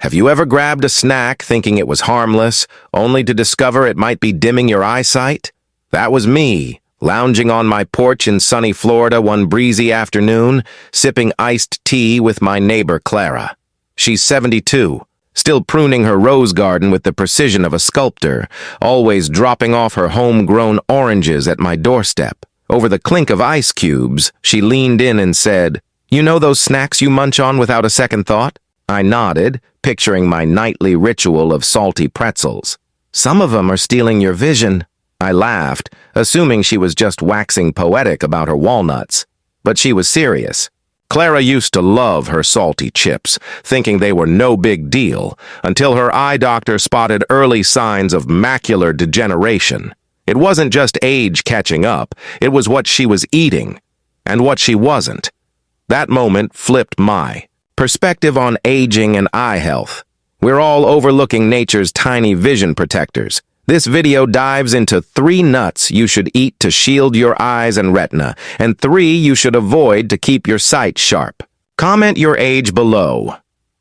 Have you ever grabbed a snack thinking it was harmless, only to discover it might be dimming your eyesight? That was me, lounging on my porch in sunny Florida one breezy afternoon, sipping iced tea with my neighbor Clara. She's 72, still pruning her rose garden with the precision of a sculptor, always dropping off her homegrown oranges at my doorstep. Over the clink of ice cubes, she leaned in and said, "You know those snacks you munch on without a second thought?" I nodded, picturing my nightly ritual of salty pretzels. "Some of them are stealing your vision." I laughed, assuming she was just waxing poetic about her walnuts. But she was serious. Clara used to love her salty chips, thinking they were no big deal, until her eye doctor spotted early signs of macular degeneration. It wasn't just age catching up, it was what she was eating, and what she wasn't. That moment flipped my perspective on aging and eye health. We're all overlooking nature's tiny vision protectors. This video dives into 3 nuts you should eat to shield your eyes and retina, and 3 you should avoid to keep your sight sharp. Comment your age below.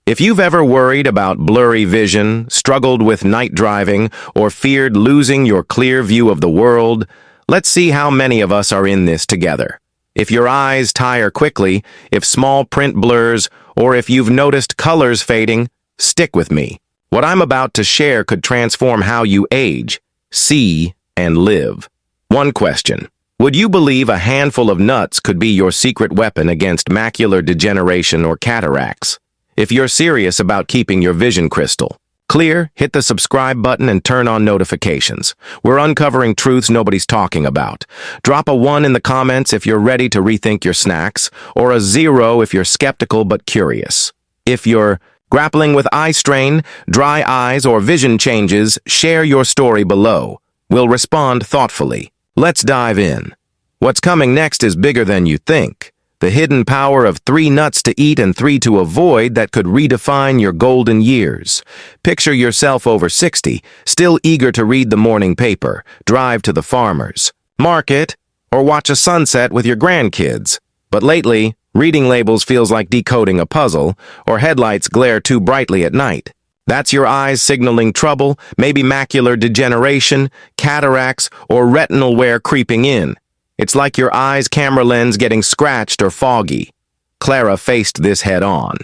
If you've ever worried about blurry vision, struggled with night driving, or feared losing your clear view of the world, let's see how many of us are in this together. If your eyes tire quickly, if small print blurs, or if you've noticed colors fading, stick with me. What I'm about to share could transform how you age, see, and live. One question. Would you believe a handful of nuts could be your secret weapon against macular degeneration or cataracts? If you're serious about keeping your vision crystal clear, hit the subscribe button and turn on notifications. We're uncovering truths nobody's talking about. Drop a 1 in the comments if you're ready to rethink your snacks, or a 0 if you're skeptical but curious. If you're grappling with eye strain, dry eyes, or vision changes, share your story below. We'll respond thoughtfully. Let's dive in. What's coming next is bigger than you think. The hidden power of 3 nuts to eat and 3 to avoid that could redefine your golden years. Picture yourself over 60, still eager to read the morning paper, drive to the farmer's market, or watch a sunset with your grandkids. But lately, reading labels feels like decoding a puzzle, or headlights glare too brightly at night. That's your eyes signaling trouble, maybe macular degeneration, cataracts, or retinal wear creeping in. It's like your eye's camera lens getting scratched or foggy. Clara faced this head-on.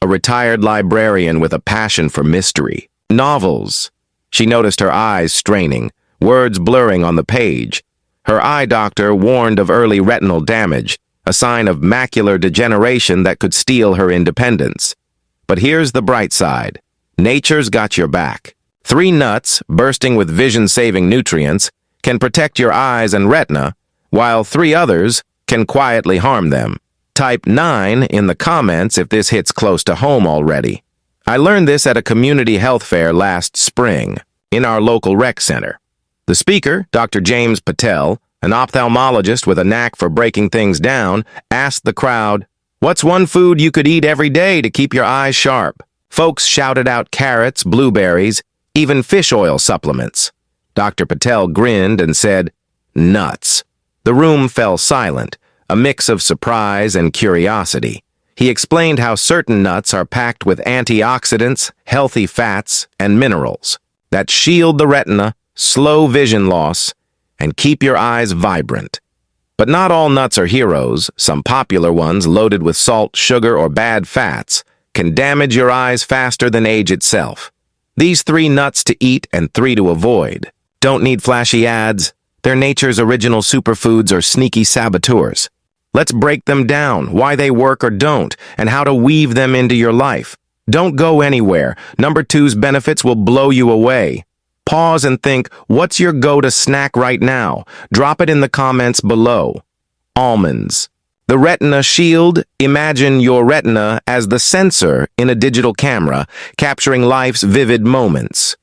A retired librarian with a passion for mystery. Novels. She noticed her eyes straining, words blurring on the page. Her eye doctor warned of early retinal damage, a sign of macular degeneration that could steal her independence. But here's the bright side. Nature's got your back. 3 nuts, bursting with vision-saving nutrients, can protect your eyes and retina, while 3 others can quietly harm them. Type 9 in the comments if this hits close to home already. I learned this at a community health fair last spring, in our local rec center. The speaker, Dr. James Patel, an ophthalmologist with a knack for breaking things down, asked the crowd, "What's one food you could eat every day to keep your eyes sharp?" Folks shouted out carrots, blueberries, even fish oil supplements. Dr. Patel grinned and said, "Nuts." The room fell silent, a mix of surprise and curiosity. He explained how certain nuts are packed with antioxidants, healthy fats, and minerals that shield the retina, slow vision loss, and keep your eyes vibrant. But not all nuts are heroes. Some popular ones, loaded with salt, sugar, or bad fats, can damage your eyes faster than age itself. These 3 nuts to eat and 3 to avoid don't need flashy ads. They're nature's original superfoods or sneaky saboteurs. Let's break them down, why they work or don't, and how to weave them into your life. Don't go anywhere. Number 2's benefits will blow you away. Pause and think, what's your go-to snack right now? Drop it in the comments below. Almonds. The retina shield. Imagine your retina as the sensor in a digital camera, capturing life's vivid moments.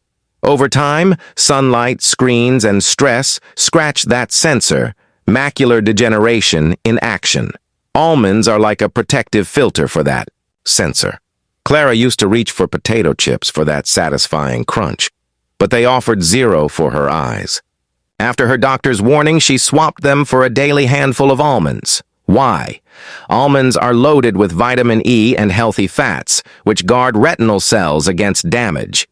Over time, sunlight, screens, and stress scratch that sensor. Macular degeneration in action. Almonds are like a protective filter for that sensor. Clara used to reach for potato chips for that satisfying crunch, but they offered 0 for her eyes. After her doctor's warning, she swapped them for a daily handful of almonds. Why? Almonds are loaded with vitamin E and healthy fats, which guard retinal cells against damage.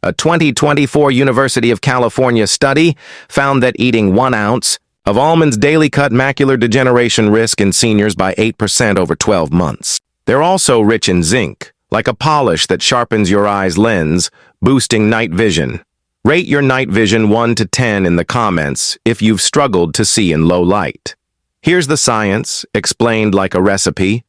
A 2024 University of California study found that eating 1 ounce of almonds daily cut macular degeneration risk in seniors by 8% over 12 months. They're also rich in zinc, like a polish that sharpens your eye's lens, boosting night vision. Rate your night vision 1 to 10 in the comments if you've struggled to see in low light. Here's the science, explained like a recipe.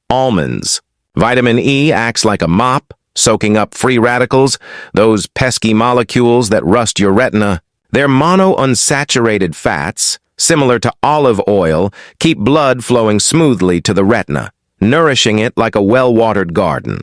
Almonds. Vitamin E acts like a mop, soaking up free radicals, those pesky molecules that rust your retina. Their monounsaturated fats, similar to olive oil, keep blood flowing smoothly to the retina, nourishing it like a well-watered garden.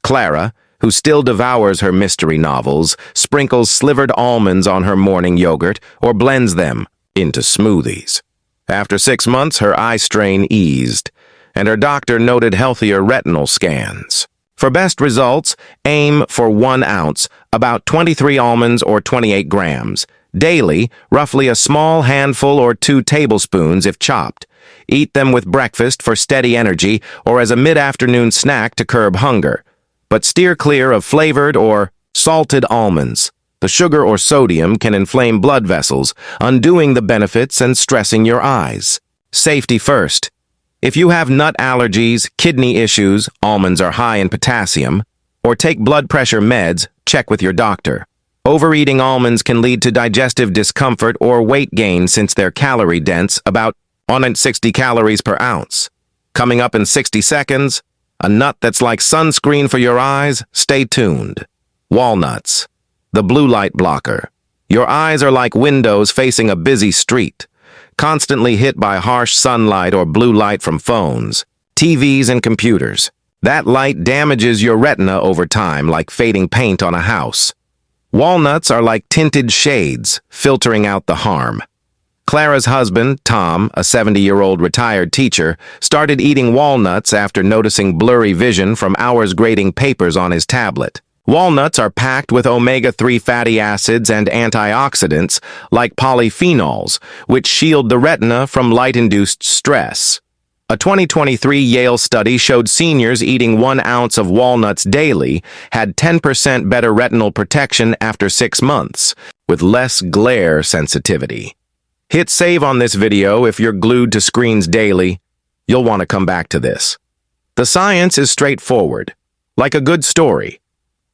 Clara, who still devours her mystery novels, sprinkles slivered almonds on her morning yogurt or blends them into smoothies. After 6 months, her eye strain eased, and her doctor noted healthier retinal scans. For best results, aim for 1 ounce, about 23 almonds or 28 grams. Daily, roughly a small handful or 2 tablespoons if chopped. Eat them with breakfast for steady energy or as a mid-afternoon snack to curb hunger. But steer clear of flavored or salted almonds. The sugar or sodium can inflame blood vessels, undoing the benefits and stressing your eyes. Safety first. If you have nut allergies, kidney issues, almonds are high in potassium, or take blood pressure meds, check with your doctor. Overeating almonds can lead to digestive discomfort or weight gain since they're calorie-dense, about 160 calories per ounce. Coming up in 60 seconds, a nut that's like sunscreen for your eyes. Stay tuned. Walnuts. The blue light blocker. Your eyes are like windows facing a busy street, constantly hit by harsh sunlight or blue light from phones, TVs, and computers. That light damages your retina over time like fading paint on a house. Walnuts are like tinted shades, filtering out the harm. Clara's husband, Tom, a 70-year-old retired teacher, started eating walnuts after noticing blurry vision from hours grading papers on his tablet. Walnuts are packed with omega-3 fatty acids and antioxidants like polyphenols, which shield the retina from light-induced stress. A 2023 Yale study showed seniors eating 1 ounce of walnuts daily had 10% better retinal protection after 6 months, with less glare sensitivity. Hit save on this video if you're glued to screens daily. You'll want to come back to this. The science is straightforward, like a good story.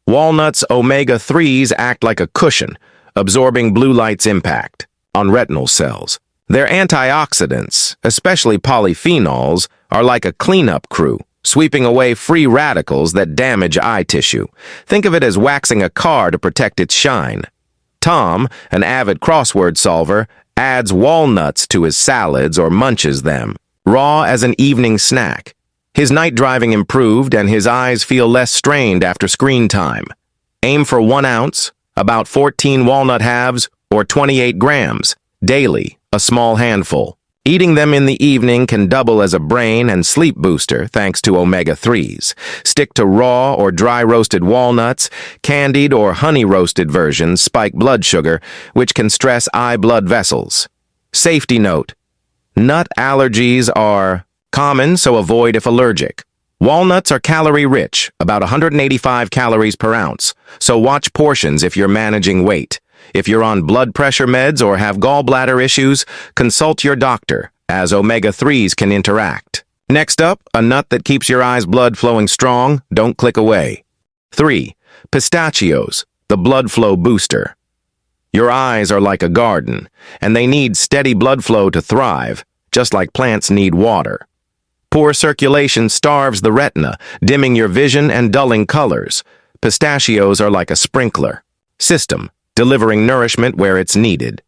Walnuts' omega-3s act like a cushion, absorbing blue light's impact on retinal cells. Their antioxidants, especially polyphenols, are like a cleanup crew, sweeping away free radicals that damage eye tissue. Think of it as waxing a car to protect its shine. Tom, an avid crossword solver, adds walnuts to his salads or munches them, raw as an evening snack. His night driving improved and his eyes feel less strained after screen time. Aim for 1 ounce, about 14 walnut halves, or 28 grams, daily, a small handful. Eating them in the evening can double as a brain and sleep booster thanks to omega-3s. Stick to raw or dry roasted walnuts. Candied or honey roasted versions spike blood sugar, which can stress eye blood vessels. Safety note: nut allergies are common, so avoid if allergic. Walnuts are calorie-rich, about 185 calories per ounce, so watch portions if you're managing weight. If you're on blood pressure meds or have gallbladder issues, consult your doctor, as omega-3s can interact. Next up, a nut that keeps your eyes' blood flowing strong. Don't click away. 3. Pistachios, the blood flow booster. Your eyes are like a garden, and they need steady blood flow to thrive, just like plants need water. Poor circulation starves the retina, dimming your vision and dulling colors. Pistachios are like a sprinkler system, delivering nourishment where it's needed.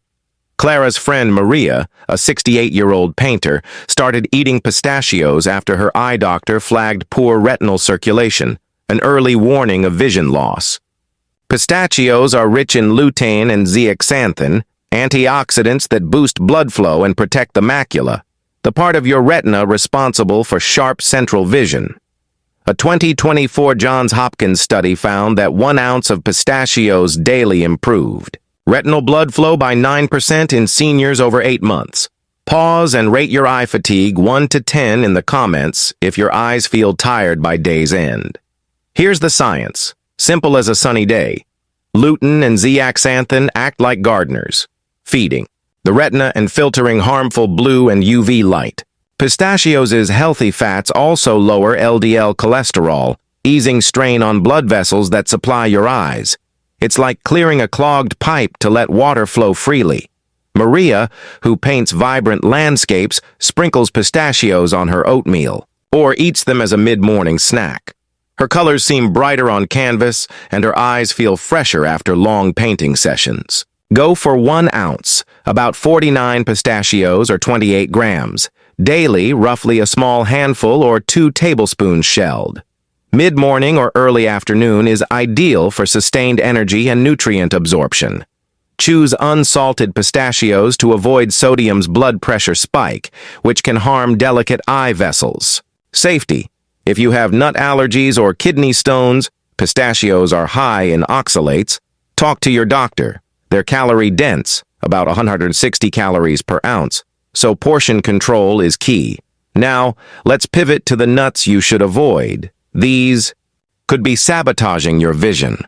Clara's friend Maria, a 68-year-old painter, started eating pistachios after her eye doctor flagged poor retinal circulation, an early warning of vision loss. Pistachios are rich in lutein and zeaxanthin, antioxidants that boost blood flow and protect the macula, the part of your retina responsible for sharp central vision. A 2024 Johns Hopkins study found that 1 ounce of pistachios daily improved retinal blood flow by 9% in seniors over 8 months. Pause and rate your eye fatigue 1 to 10 in the comments if your eyes feel tired by day's end. Here's the science, simple as a sunny day. Lutein and zeaxanthin act like gardeners, feeding the retina and filtering harmful blue and UV light. Pistachios' healthy fats also lower LDL cholesterol, easing strain on blood vessels that supply your eyes. It's like clearing a clogged pipe to let water flow freely. Maria, who paints vibrant landscapes, sprinkles pistachios on her oatmeal, or eats them as a mid-morning snack. Her colors seem brighter on canvas, and her eyes feel fresher after long painting sessions. Go for 1 ounce, about 49 pistachios or 28 grams. Daily, roughly a small handful or 2 tablespoons shelled. Mid-morning or early afternoon is ideal for sustained energy and nutrient absorption. Choose unsalted pistachios to avoid sodium's blood pressure spike, which can harm delicate eye vessels. Safety. If you have nut allergies or kidney stones, pistachios are high in oxalates. Talk to your doctor. They're calorie-dense, about 160 calories per ounce, so portion control is key. Now, let's pivot to the nuts you should avoid. These could be sabotaging your vision.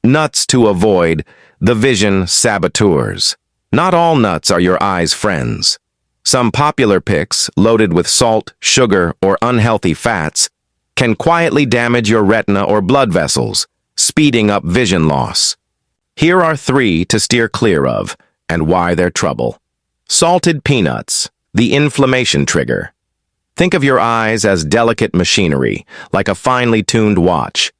Nuts to avoid, the vision saboteurs. Not all nuts are your eye's friends. Some popular picks, loaded with salt, sugar, or unhealthy fats, can quietly damage your retina or blood vessels, speeding up vision loss. Here are 3 to steer clear of, and why they're trouble. Salted peanuts, the inflammation trigger. Think of your eyes as delicate machinery, like a finely tuned watch.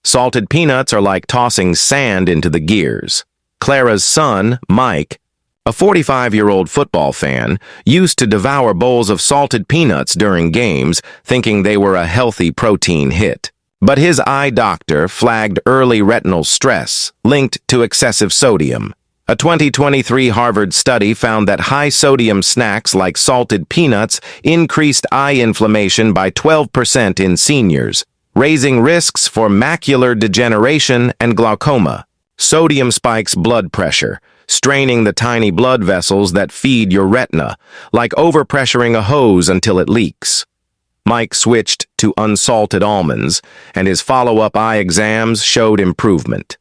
Salted peanuts are like tossing sand into the gears. Clara's son, Mike, a 45-year-old football fan, used to devour bowls of salted peanuts during games, thinking they were a healthy protein hit. But his eye doctor flagged early retinal stress linked to excessive sodium. A 2023 Harvard study found that high-sodium snacks like salted peanuts increased eye inflammation by 12% in seniors, raising risks for macular degeneration and glaucoma. Sodium spikes blood pressure, straining the tiny blood vessels that feed your retina, like overpressuring a hose until it leaks. Mike switched to unsalted almonds, and his follow-up eye exams showed improvement.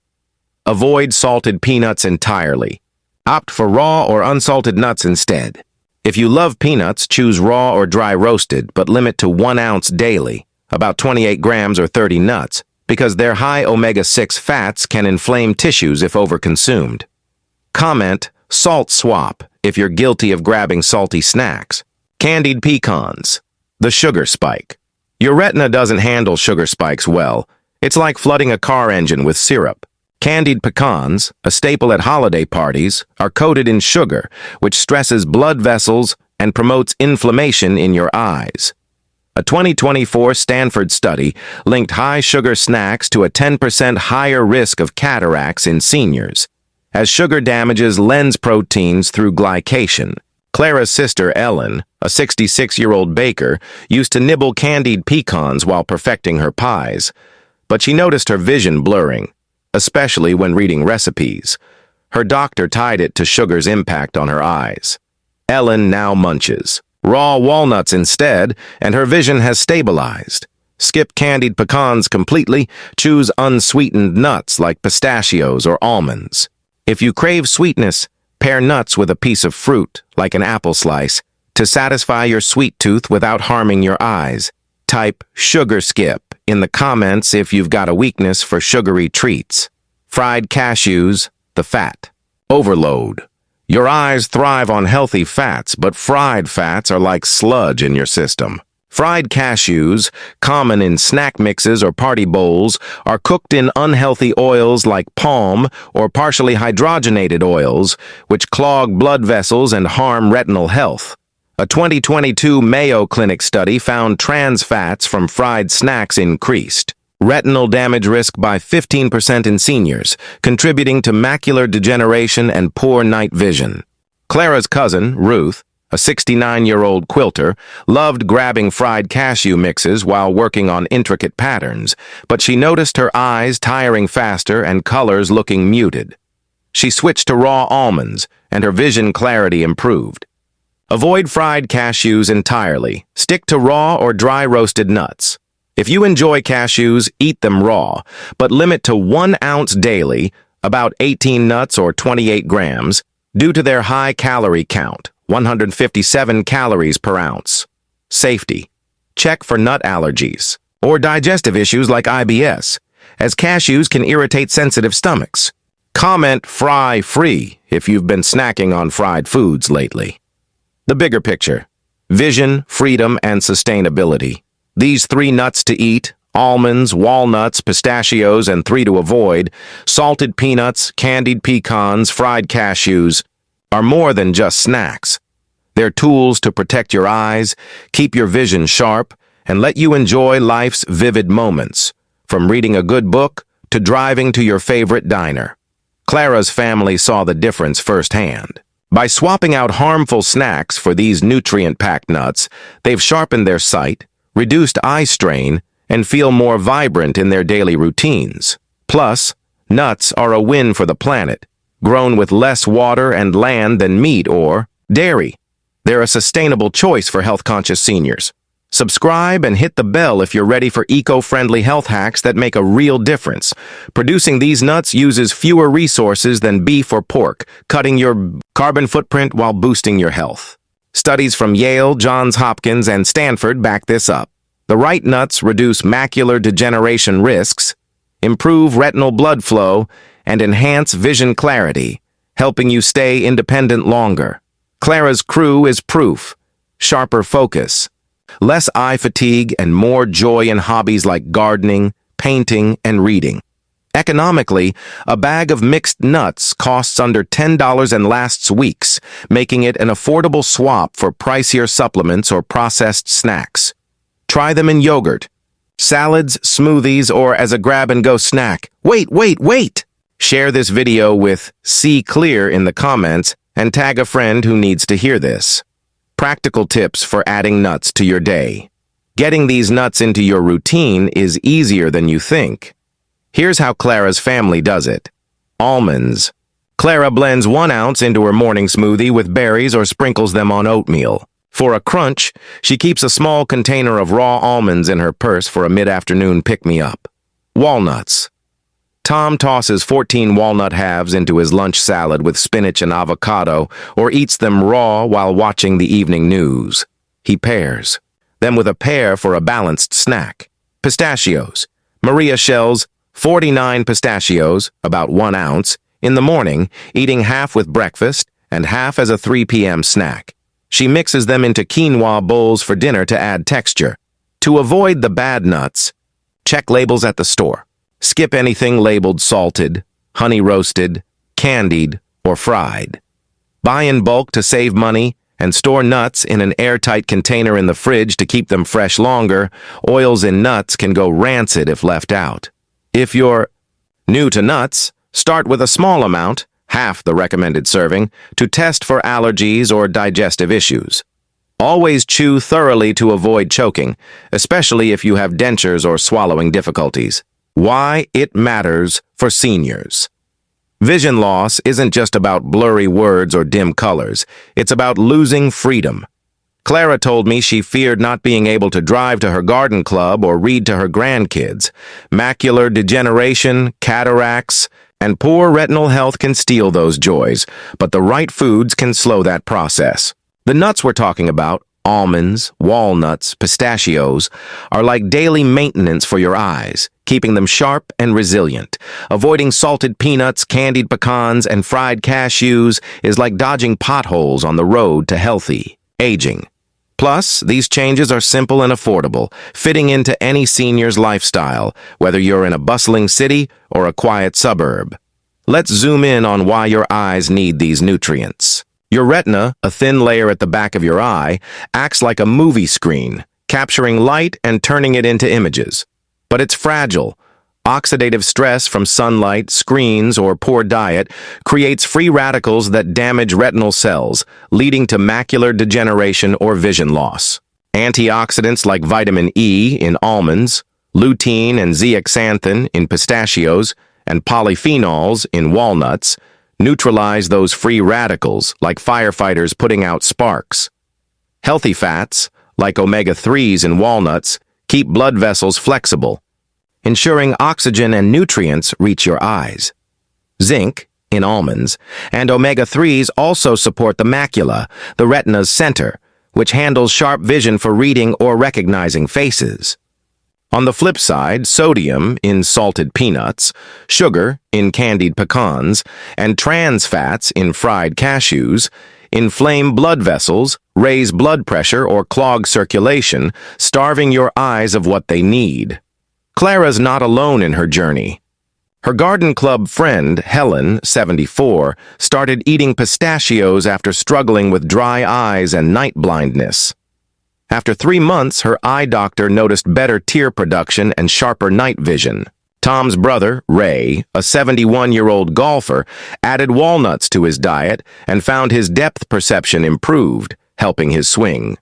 Avoid salted peanuts entirely. Opt for raw or unsalted nuts instead. If you love peanuts, choose raw or dry roasted, but limit to 1 ounce daily, about 28 grams or 30 nuts, because their high omega-6 fats can inflame tissues if overconsumed. Comment, salt swap, if you're guilty of grabbing salty snacks. Candied pecans, the sugar spike. Your retina doesn't handle sugar spikes well. It's like flooding a car engine with syrup. Candied pecans, a staple at holiday parties, are coated in sugar, which stresses blood vessels and promotes inflammation in your eyes. A 2024 Stanford study linked high-sugar snacks to a 10% higher risk of cataracts in seniors, as sugar damages lens proteins through glycation. Clara's sister Ellen, a 66-year-old baker, used to nibble candied pecans while perfecting her pies, but she noticed her vision blurring, especially when reading recipes. Her doctor tied it to sugar's impact on her eyes. Ellen now munches raw walnuts instead, and her vision has stabilized. Skip candied pecans completely, choose unsweetened nuts like pistachios or almonds. If you crave sweetness, pair nuts with a piece of fruit, like an apple slice, to satisfy your sweet tooth without harming your eyes. Type sugar skip in the comments if you've got a weakness for sugary treats. Fried cashews, the fat overload. Your eyes thrive on healthy fats, but fried fats are like sludge in your system. Fried cashews, common in snack mixes or party bowls, are cooked in unhealthy oils like palm or partially hydrogenated oils, which clog blood vessels and harm retinal health. A 2022 Mayo Clinic study found trans fats from fried snacks increased retinal damage risk by 15% in seniors, contributing to macular degeneration and poor night vision. Clara's cousin, Ruth, a 69-year-old quilter, loved grabbing fried cashew mixes while working on intricate patterns, but she noticed her eyes tiring faster and colors looking muted. She switched to raw almonds, and her vision clarity improved. Avoid fried cashews entirely. Stick to raw or dry roasted nuts. If you enjoy cashews, eat them raw, but limit to 1 ounce daily, about 18 nuts or 28 grams, due to their high calorie count, 157 calories per ounce. Safety. Check for nut allergies or digestive issues like IBS, as cashews can irritate sensitive stomachs. Comment fry-free if you've been snacking on fried foods lately. The bigger picture: vision, freedom, and sustainability. These 3 nuts to eat: almonds, walnuts, pistachios, and 3 to avoid: salted peanuts, candied pecans, fried cashews, are more than just snacks. They're tools to protect your eyes, keep your vision sharp, and let you enjoy life's vivid moments, from reading a good book to driving to your favorite diner. Clara's family saw the difference firsthand. By swapping out harmful snacks for these nutrient-packed nuts, they've sharpened their sight, reduced eye strain, and feel more vibrant in their daily routines. Plus, nuts are a win for the planet, grown with less water and land than meat or dairy. They're a sustainable choice for health-conscious seniors. Subscribe and hit the bell if you're ready for eco-friendly health hacks that make a real difference. Producing these nuts uses fewer resources than beef or pork, cutting your carbon footprint while boosting your health. Studies from Yale, Johns Hopkins, and Stanford back this up. The right nuts reduce macular degeneration risks, improve retinal blood flow, and enhance vision clarity, helping you stay independent longer. Clara's crew is proof: sharper focus, less eye fatigue, and more joy in hobbies like gardening, painting, and reading. Economically, a bag of mixed nuts costs under $10 and lasts weeks, making it an affordable swap for pricier supplements or processed snacks. Try them in yogurt, salads, smoothies, or as a grab-and-go snack. Wait! Share this video with See Clear in the comments and tag a friend who needs to hear this. Practical tips for adding nuts to your day. Getting these nuts into your routine is easier than you think. Here's how Clara's family does it. Almonds. Clara blends 1 ounce into her morning smoothie with berries or sprinkles them on oatmeal. For a crunch, she keeps a small container of raw almonds in her purse for a mid-afternoon pick-me-up. Walnuts. Tom tosses 14 walnut halves into his lunch salad with spinach and avocado, or eats them raw while watching the evening news. He pairs them with a pear for a balanced snack. Pistachios. Maria shells 49 pistachios, about 1 ounce, in the morning, eating half with breakfast and half as a 3 p.m. snack. She mixes them into quinoa bowls for dinner to add texture. To avoid the bad nuts, check labels at the store. Skip anything labeled salted, honey roasted, candied, or fried. Buy in bulk to save money and store nuts in an airtight container in the fridge to keep them fresh longer. Oils in nuts can go rancid if left out. If you're new to nuts, start with a small amount, half the recommended serving, to test for allergies or digestive issues. Always chew thoroughly to avoid choking, especially if you have dentures or swallowing difficulties. Why it matters for seniors. Vision loss isn't just about blurry words or dim colors. It's about losing freedom. Clara told me she feared not being able to drive to her garden club or read to her grandkids. Macular degeneration, cataracts, and poor retinal health can steal those joys, but the right foods can slow that process. The nuts we're talking about, almonds, walnuts, pistachios, are like daily maintenance for your eyes, keeping them sharp and resilient. Avoiding salted peanuts, candied pecans, and fried cashews is like dodging potholes on the road to healthy aging. Plus, these changes are simple and affordable, fitting into any senior's lifestyle, whether you're in a bustling city or a quiet suburb. Let's zoom in on why your eyes need these nutrients. Your retina, a thin layer at the back of your eye, acts like a movie screen, capturing light and turning it into images. But it's fragile. Oxidative stress from sunlight, screens, or poor diet creates free radicals that damage retinal cells, leading to macular degeneration or vision loss. Antioxidants like vitamin E in almonds, lutein and zeaxanthin in pistachios, and polyphenols in walnuts neutralize those free radicals like firefighters putting out sparks. Healthy fats, like omega-3s in walnuts, keep blood vessels flexible, ensuring oxygen and nutrients reach your eyes. Zinc, in almonds, and omega-3s also support the macula, the retina's center, which handles sharp vision for reading or recognizing faces. On the flip side, sodium in salted peanuts, sugar in candied pecans, and trans fats in fried cashews inflame blood vessels, raise blood pressure, or clog circulation, starving your eyes of what they need. Clara's not alone in her journey. Her garden club friend, Helen, 74, started eating pistachios after struggling with dry eyes and night blindness. After 3 months, her eye doctor noticed better tear production and sharper night vision. Tom's brother, Ray, a 71-year-old golfer, added walnuts to his diet and found his depth perception improved, helping his swing.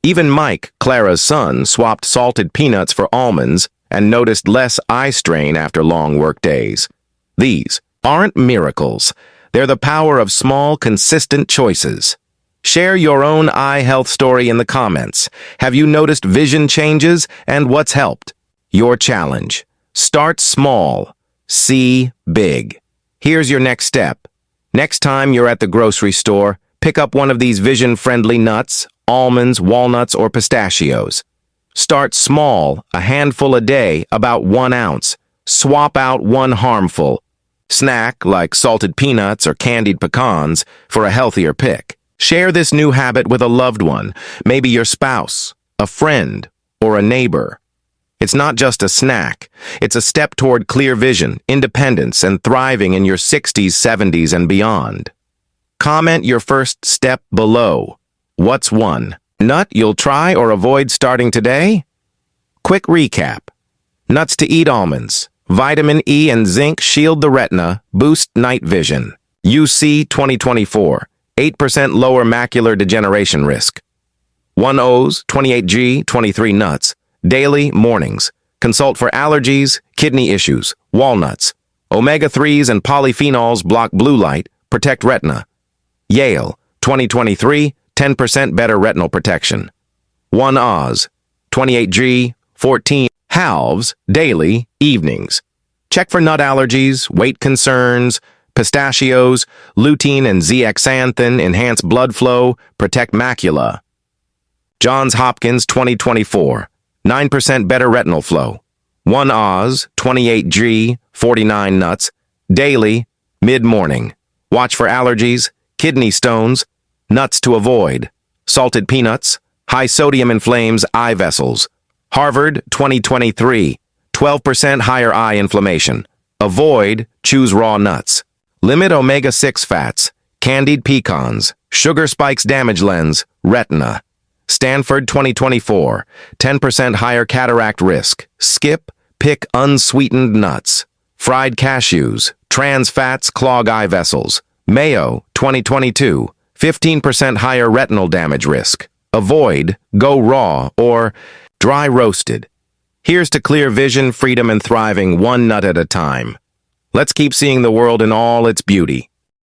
Even Mike, Clara's son, swapped salted peanuts for almonds and noticed less eye strain after long work days. These aren't miracles. They're the power of small, consistent choices. Share your own eye health story in the comments. Have you noticed vision changes, and what's helped? Your challenge. Start small. See big. Here's your next step. Next time you're at the grocery store, pick up one of these vision-friendly nuts, almonds, walnuts, or pistachios. Start small, a handful a day, about 1 ounce. Swap out one harmful snack, like salted peanuts or candied pecans, for a healthier pick. Share this new habit with a loved one, maybe your spouse, a friend, or a neighbor. It's not just a snack. It's a step toward clear vision, independence, and thriving in your 60s, 70s, and beyond. Comment your first step below. What's one nut you'll try or avoid starting today? Quick recap. Nuts to eat: almonds. Vitamin E and zinc shield the retina, boost night vision. UC 2024. 8% lower macular degeneration risk. 1 O's, 28G, 23 nuts. Daily, mornings. Consult for allergies, kidney issues. Walnuts. Omega-3s and polyphenols block blue light, protect retina. Yale, 2023, 10% better retinal protection. 1 Oz, 28G, 14 halves, daily, evenings. Check for nut allergies, weight concerns. Pistachios, lutein and zeaxanthin enhance blood flow, protect macula. Johns Hopkins 2024, 9% better retinal flow. 1 Oz, 28G, 49 nuts, daily, mid-morning. Watch for allergies, kidney stones, nuts to avoid. Salted peanuts, high sodium inflames eye vessels. Harvard 2023, 12% higher eye inflammation. Avoid, choose raw nuts. Limit omega-6 fats, candied pecans, sugar spikes damage lens, retina. Stanford 2024, 10% higher cataract risk. Skip, pick unsweetened nuts. Fried cashews, trans fats clog eye vessels. Mayo 2022, 15% higher retinal damage risk. Avoid, go raw, or dry roasted. Here's to clear vision, freedom, and thriving one nut at a time. Let's keep seeing the world in all its beauty.